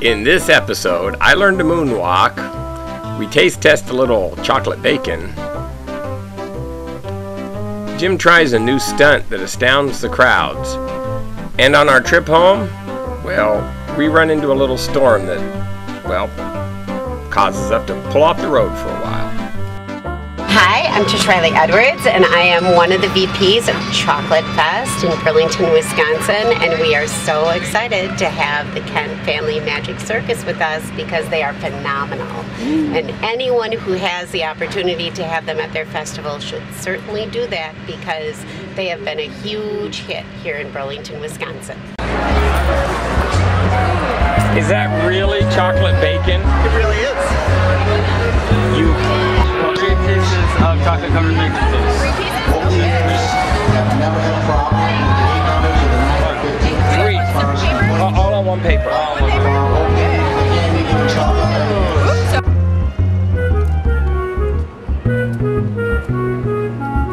In this episode, I learned to moonwalk, we taste test a little chocolate bacon, Jim tries a new stunt that astounds the crowds, and on our trip home, well, we run into a little storm that, well, causes us to pull off the road for a while. Hi, I'm Trish Riley Edwards, and I am one of the VPs of Chocolate Fest in Burlington, Wisconsin, and we are so excited to have the Family Magic Circus with us because they are phenomenal. And anyone who has the opportunity to have them at their festival should certainly do that because they have been a huge hit here in Burlington, Wisconsin. Is that really chocolate bacon? It really is. You 3 pieces of chocolate covered bacon. 3 pieces? Three. All on one paper.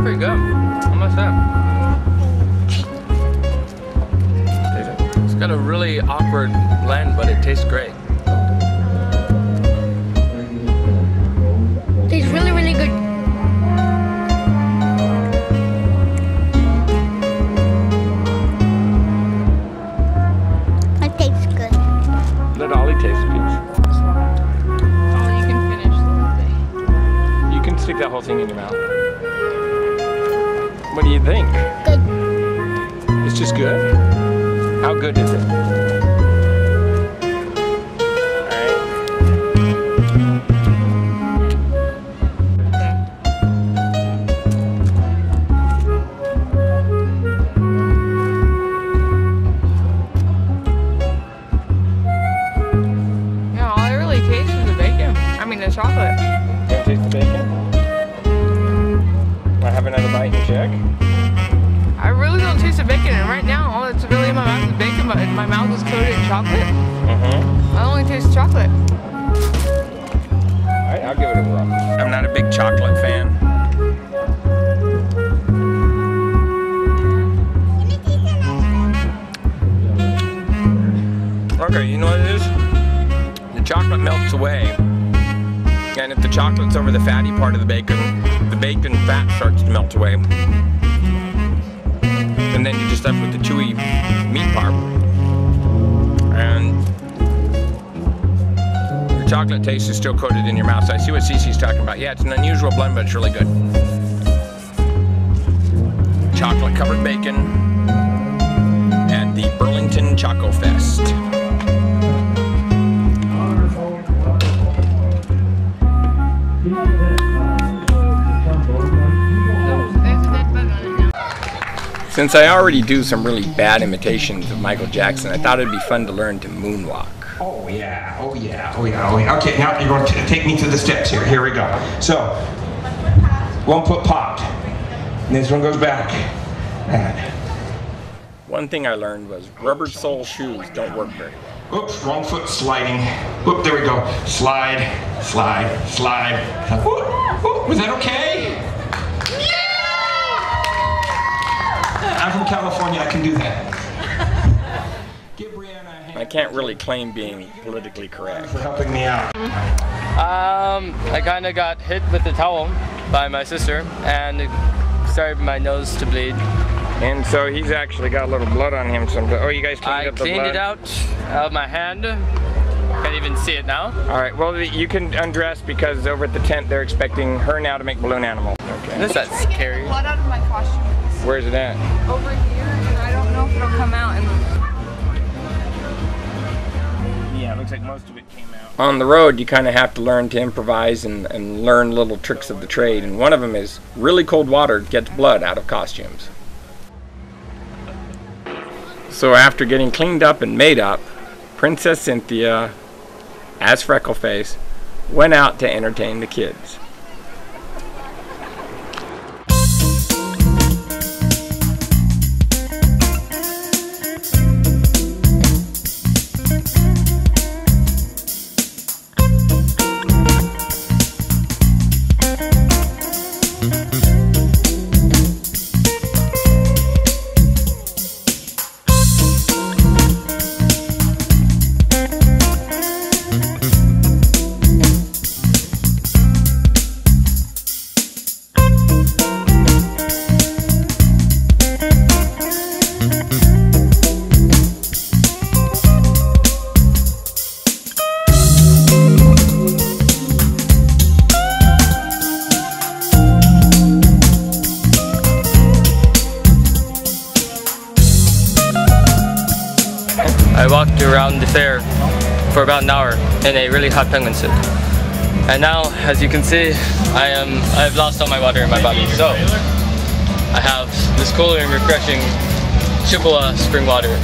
Pretty good. How much that? It's got a really awkward blend, but it tastes great. Tastes really, really good. It tastes good. Let Ollie taste a piece. Oh, you can finish the whole thing. You can stick that whole thing in your mouth. What do you think? Good. It's just good? How good is it? Yeah, all I really taste is the bacon. I mean the chocolate. You want to taste the bacon? Want to have another bite and check? I really don't taste the bacon, and right now all that's really in my mouth is bacon, but my mouth is coated in chocolate. I only taste chocolate. Alright, I'll give it a whirl. I'm not a big chocolate fan. Okay, you know what it is? The chocolate melts away. And if the chocolate's over the fatty part of the bacon fat starts to melt away. And then you're just left with the chewy meat part. And the chocolate taste is still coated in your mouth. So I see what Cece's talking about. Yeah, it's an unusual blend, but it's really good. Chocolate covered bacon at the Burlington Chocolate Fest. Since I already do some really bad imitations of Michael Jackson, I thought it'd be fun to learn to moonwalk. Oh yeah, oh yeah, oh yeah, oh yeah. Okay, now you're going to take me through the steps here. Here we go. So, 1 foot popped. And this one goes back. And One thing I learned was rubber sole shoes don't work very well. oops, wrong foot sliding. Whoop, there we go. Slide, slide, slide. Whoop, whoop. Was that okay? I'm from California, I can do that. Give Brianna a hand. I can't really claim being politically correct. For helping me out. I kind of got hit with the towel by my sister and it started my nose to bleed. And so he's actually got a little blood on him. Oh, you guys cleaned up the blood? I cleaned it out of my hand. Can't even see it now. All right, well, you can undress because over at the tent they're expecting her now to make balloon animal. Okay. This is scary. Blood out of my costume. Where's it at? Over here, and I don't know if it'll come out. Yeah, it looks like most of it came out. On the road, you kind of have to learn to improvise and learn little tricks of the trade, and one of them is really cold water gets blood out of costumes. So after getting cleaned up and made up, Princess Cynthia, as Freckleface, went out to entertain the kids. I walked around the fair for about an hour in a really hot penguin suit. And now, as you can see, I've lost all my water in my body. So I have this cool and refreshing Chippewa spring water.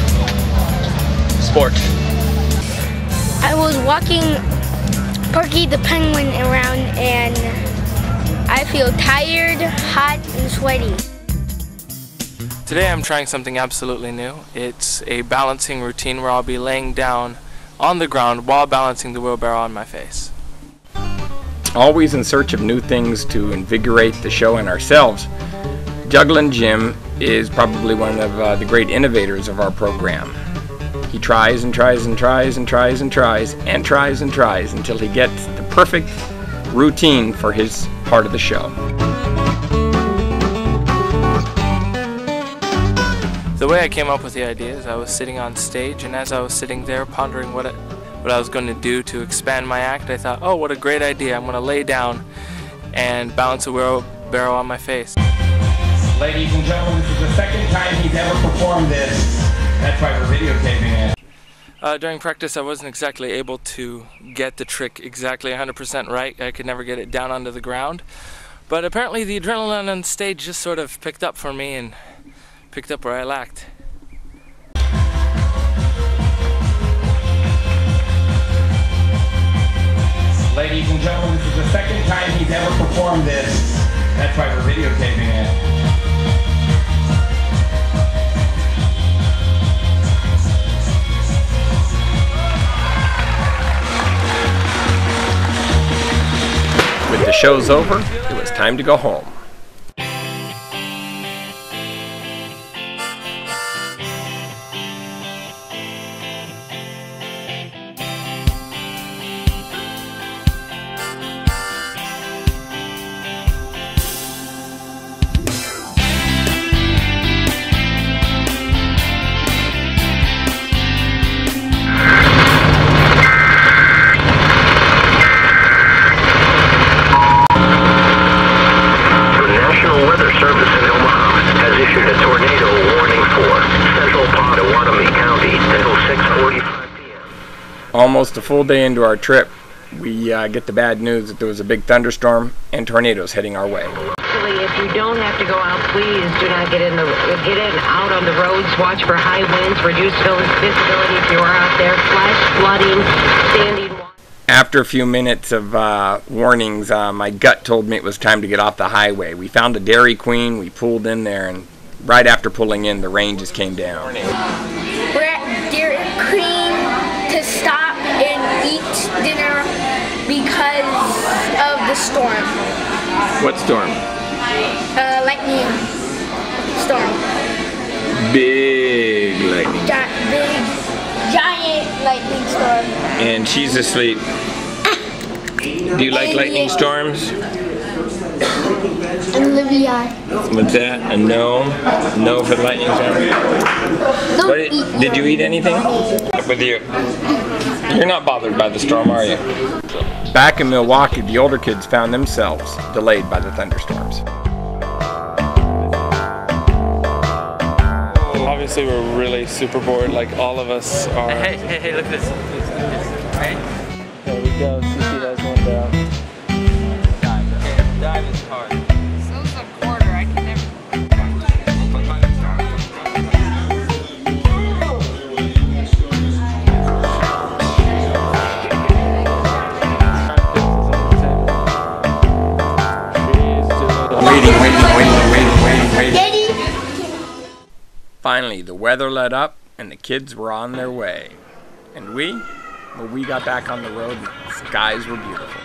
Sport. I was walking Porky the Penguin around and I feel tired, hot, and sweaty. Today I'm trying something absolutely new. It's a balancing routine where I'll be laying down on the ground while balancing the wheelbarrow on my face. Always in search of new things to invigorate the show and ourselves, Jugglin' Jim is probably one of the great innovators of our program. He tries and tries and tries and tries and tries and tries and tries until he gets the perfect routine for his part of the show. The way I came up with the idea is I was sitting on stage, and as I was sitting there pondering what I was going to do to expand my act, I thought, oh, what a great idea. I'm going to lay down and balance a wheelbarrow on my face. Ladies and gentlemen, this is the second time he's ever performed this. That's why we're videotaping it. During practice, I wasn't exactly able to get the trick exactly 100% right. I could never get it down onto the ground. But apparently the adrenaline on stage just sort of picked up for me and picked up where I lacked. Ladies and gentlemen, this is the second time he's ever performed this. That's why we're videotaping it. With the show's over, it was time to go home. Almost a full day into our trip, we get the bad news that there was a big thunderstorm and tornadoes heading our way. If you don't have to go out, please do not get in out on the roads. Watch for high winds, reduced visibility if you are out there. Flash flooding, standing water. After a few minutes of warnings, my gut told me it was time to get off the highway. We found a Dairy Queen, we pulled in there, and right after pulling in, the rain just came down. We're at Dairy Queen to stop and eat dinner because of the storm. What storm? Lightning storm. Big lightning. Giant lightning storm. And she's asleep. Do you like lightning storms? Olivia. What's that? A no? No for the lightning storm? Did you eat anything? With you? You're not bothered by the storm, are you? Back in Milwaukee, the older kids found themselves delayed by the thunderstorms. Obviously we're really super bored, like all of us are. Hey, look at this. Hey. There we go, Cece has one down. Dive is hard. So's a quarter, I can never. Waiting. Finally, the weather let up and the kids were on their way. And we got back on the road and the skies were beautiful.